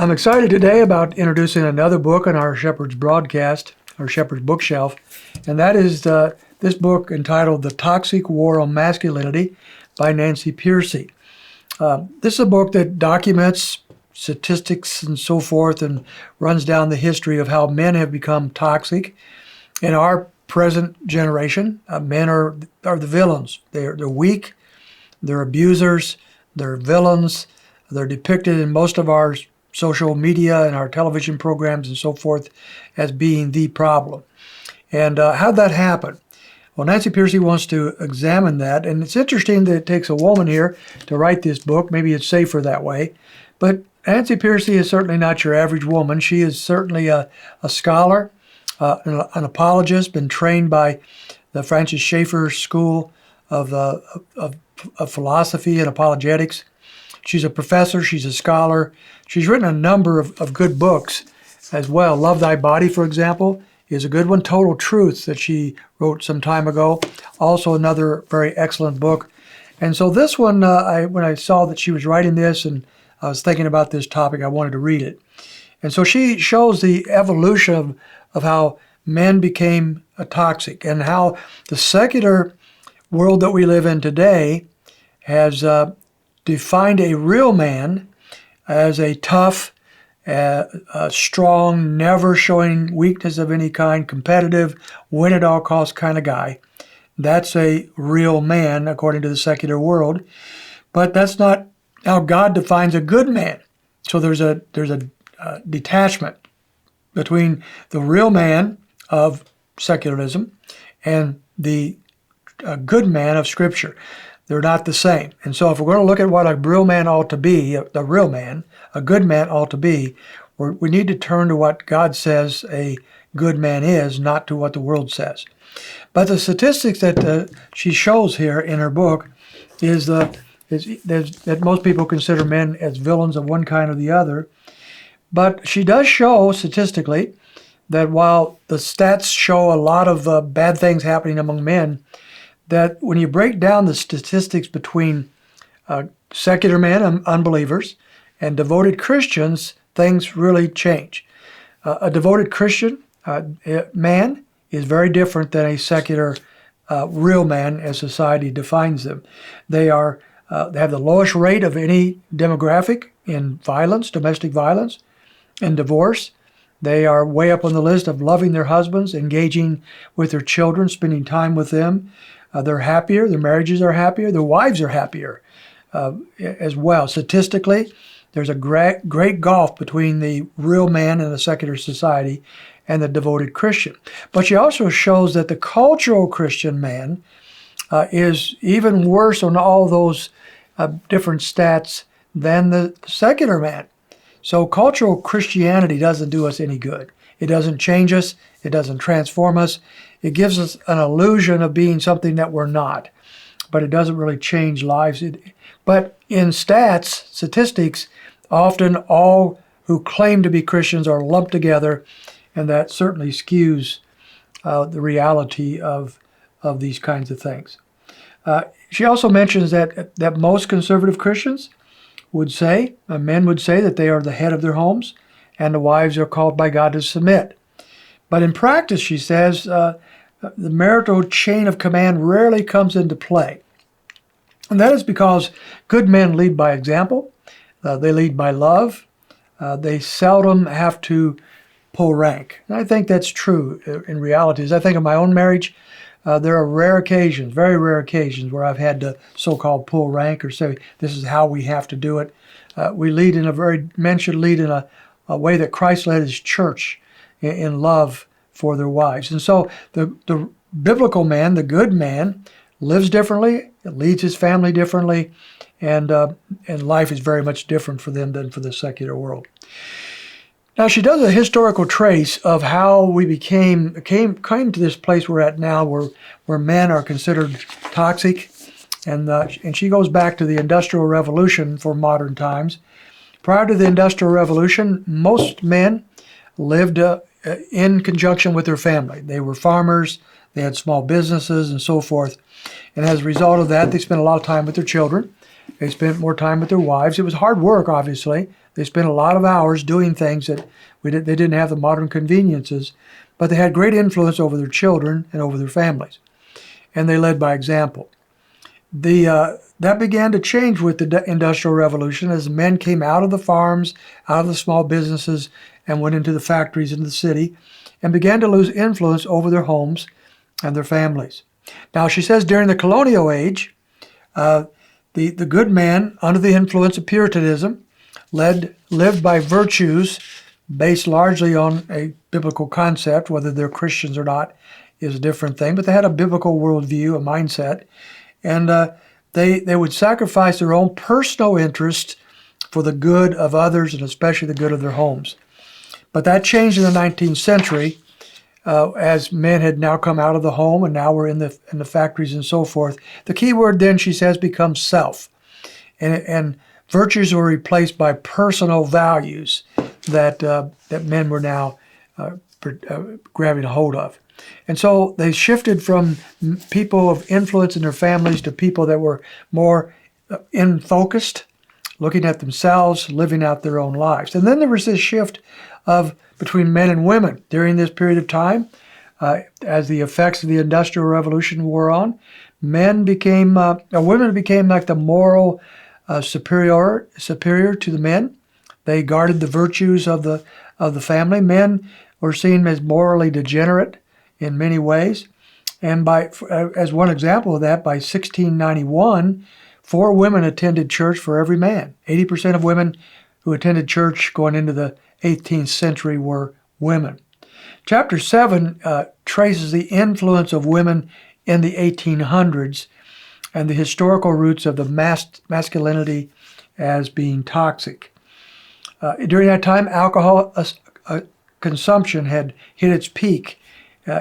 I'm excited today about introducing another book on our Shepherd's broadcast, our Shepherd's bookshelf, and that is this book entitled The Toxic War on Masculinity by Nancy Pearcey. This is a book that documents statistics and so forth and runs down the history of how men have become toxic. In our present generation, men are the villains. They're weak, they're abusers, they're villains. They're depicted in most of our social media and our television programs and so forth as being the problem. And how'd that happen? Well, Nancy Pearcey wants to examine that, and it's interesting that it takes a woman here to write this book. Maybe it's safer that way. But Nancy Pearcey is certainly not your average woman. She is certainly a scholar, an apologist, been trained by the Francis Schaeffer School of Philosophy and Apologetics. She's a professor, she's a scholar. She's written a number of good books as well. Love Thy Body, for example, is a good one. Total Truth, that she wrote some time ago, also another very excellent book. And so this one, when I saw that she was writing this and I was thinking about this topic, I wanted to read it. And so she shows the evolution of how men became toxic and how the secular world that we live in today has defined a real man as a tough, strong, never showing weakness of any kind, competitive, win at all costs kind of guy. That's a real man according to the secular world. But that's not how God defines a good man. So there's a detachment between the real man of secularism and the good man of Scripture. They're not the same. And so if we're going to look at what a real man ought to be, a real man, a good man ought to be, we need to turn to what God says a good man is, not to what the world says. But the statistics that she shows here in her book is that most people consider men as villains of one kind or the other. But she does show statistically that while the stats show a lot of bad things happening among men, that when you break down the statistics between secular men and unbelievers and devoted Christians, things really change. A devoted Christian man is very different than a secular real man as society defines them. They have the lowest rate of any demographic in violence, domestic violence, and divorce. They are way up on the list of loving their husbands, engaging with their children, spending time with them. They're happier, their marriages are happier, their wives are happier as well. Statistically, there's a great gulf between the real man in a secular society and the devoted Christian. But she also shows that the cultural Christian man is even worse on all those different stats than the secular man. So cultural Christianity doesn't do us any good. It doesn't change us. It doesn't transform us. It gives us an illusion of being something that we're not, but it doesn't really change lives. But in statistics, often all who claim to be Christians are lumped together, and that certainly skews the reality of these kinds of things. She also mentions that most conservative Christians would say, men would say that they are the head of their homes, and the wives are called by God to submit. But in practice, she says, the marital chain of command rarely comes into play. And that is because good men lead by example. They lead by love. They seldom have to pull rank. And I think that's true in reality. As I think of my own marriage, there are rare occasions, very rare occasions, where I've had to so-called pull rank or say, this is how we have to do it. Men should lead in a way that Christ led his church in love for their wives. And so the biblical man, the good man, lives differently, leads his family differently, and life is very much different for them than for the secular world. Now, she does a historical trace of how we came to this place we're at now, where men are considered toxic, and she goes back to the Industrial Revolution for modern times. Prior to the Industrial Revolution, most men lived in conjunction with their family. They were farmers, they had small businesses, and so forth. And as a result of that, they spent a lot of time with their children. They spent more time with their wives. It was hard work, obviously. They spent a lot of hours doing things that they didn't have the modern conveniences, but they had great influence over their children and over their families. And they led by example. That began to change with the Industrial Revolution as men came out of the farms, out of the small businesses, and went into the factories in the city, and began to lose influence over their homes and their families. Now, she says during the colonial age, the good man, under the influence of Puritanism, lived by virtues based largely on a biblical concept. Whether they're Christians or not is a different thing, but they had a biblical worldview, a mindset, and they would sacrifice their own personal interest for the good of others, and especially the good of their homes. But that changed in the 19th century as men had now come out of the home and now were in the factories and so forth. The key word then, she says, becomes self. And virtues were replaced by personal values that men were now grabbing a hold of. And so they shifted from people of influence in their families to people that were more in-focused, looking at themselves, living out their own lives. And then there was this shift between men and women during this period of time. As the effects of the Industrial Revolution wore on, women became like the moral superior to the men. They guarded the virtues of the family. Men were seen as morally degenerate in many ways. And as one example of that, by 1691, 4 women attended church for every man. 80% of women who attended church going into the 18th century were women. Chapter 7 traces the influence of women in the 1800s and the historical roots of the masculinity as being toxic. During that time, alcohol consumption had hit its peak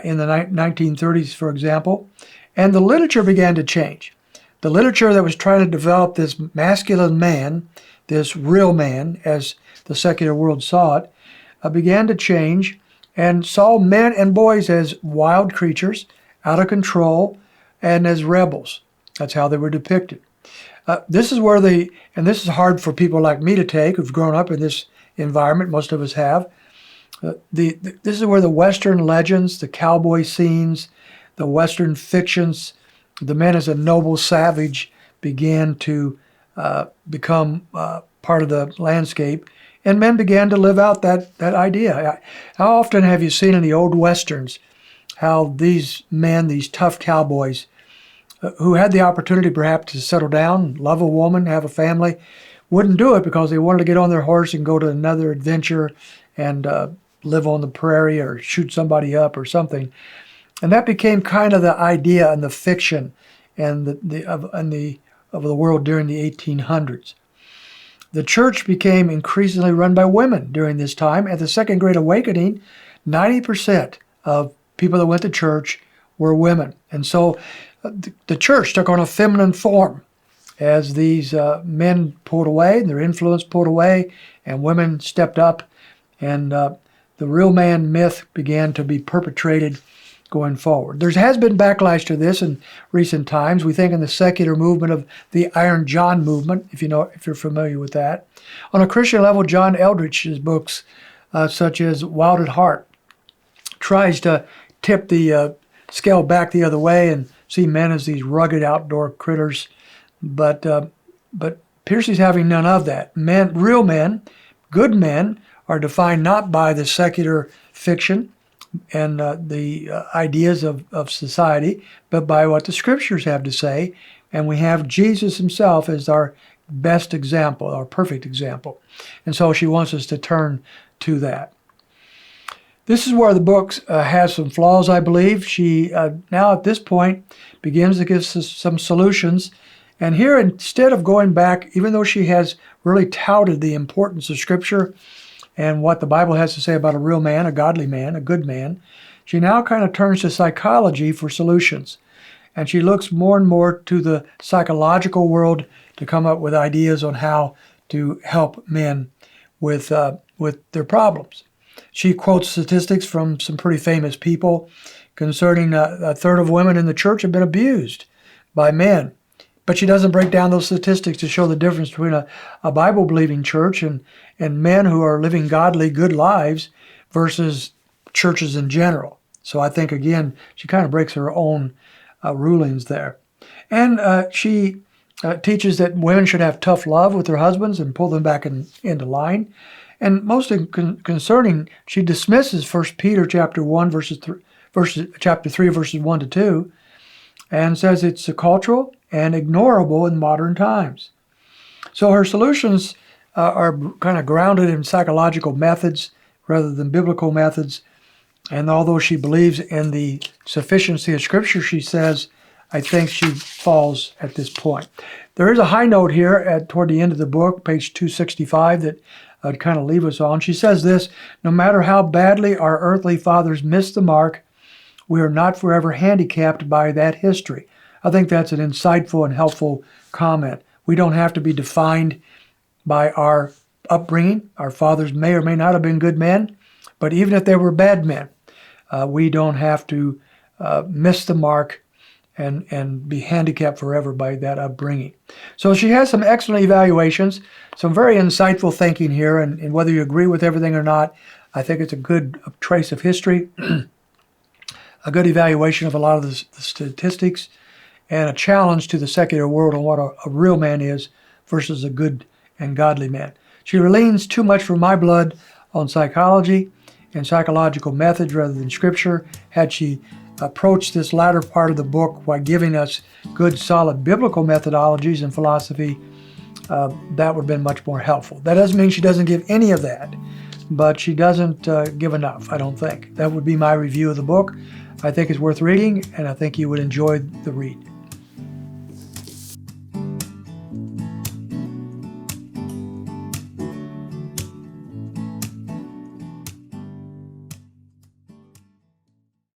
in the 1930s, for example, and the literature began to change. The literature that was trying to develop this masculine man, this real man, as the secular world saw it, began to change and saw men and boys as wild creatures, out of control, and as rebels. That's how they were depicted. This is this is hard for people like me to take, who've grown up in this environment, most of us have. This is where the Western legends, the cowboy scenes, the Western fictions, the man as a noble savage began to become part of the landscape, and men began to live out that idea. How often have you seen in the old Westerns how these men, these tough cowboys, who had the opportunity perhaps to settle down, love a woman, have a family, wouldn't do it because they wanted to get on their horse and go to another adventure and live on the prairie or shoot somebody up or something. And that became kind of the idea and the fiction and of the world during the 1800s. The church became increasingly run by women during this time. At the Second Great Awakening, 90% of people that went to church were women. And so the church took on a feminine form as these men pulled away, and their influence pulled away, and women stepped up, and the real man myth began to be perpetrated going forward. There has been backlash to this in recent times. We think in the secular movement of the Iron John movement, if you're familiar with that. On a Christian level, John Eldridge's books, such as Wild at Heart, tries to tip the scale back the other way and see men as these rugged outdoor critters. But Pearcey's having none of that. Men, real men, good men, are defined not by the secular fiction and the ideas of society, but by what the scriptures have to say. And we have Jesus himself as our best example, our perfect example. And so she wants us to turn to that. This is where the book has some flaws, I believe. She now at this point begins to give us some solutions. And here, instead of going back, even though she has really touted the importance of Scripture and what the Bible has to say about a real man, a godly man, a good man, she now kind of turns to psychology for solutions. And she looks more and more to the psychological world to come up with ideas on how to help men with their problems. She quotes statistics from some pretty famous people concerning a third of women in the church have been abused by men but she doesn't break down those statistics to show the difference between a Bible-believing church and men who are living godly, good lives versus churches in general. So I think, again, she kind of breaks her own rulings there. And she teaches that women should have tough love with their husbands and pull them back into line. And most concerning, she dismisses 1 Peter chapter 1, chapter 3, verses 1 to 2, and says it's cultural and ignorable in modern times. So her solutions are kind of grounded in psychological methods rather than biblical methods. And although she believes in the sufficiency of Scripture, she says, I think she falls at this point. There is a high note here toward the end of the book, page 265, that I'd kind of leave us on. She says this: no matter how badly our earthly fathers missed the mark, we are not forever handicapped by that history. I think that's an insightful and helpful comment. We don't have to be defined by our upbringing. Our fathers may or may not have been good men, but even if they were bad men, we don't have to miss the mark and be handicapped forever by that upbringing. So she has some excellent evaluations, some very insightful thinking here, and whether you agree with everything or not, I think it's a good trace of history, a good evaluation of a lot of the statistics, and a challenge to the secular world on what a real man is versus a good and godly man. She leans too much for my blood on psychology and psychological methods rather than Scripture. Had she approached this latter part of the book by giving us good, solid biblical methodologies and philosophy, that would have been much more helpful. That doesn't mean she doesn't give any of that, but she doesn't give enough, I don't think. That would be my review of the book. I think it's worth reading, and I think you would enjoy the read.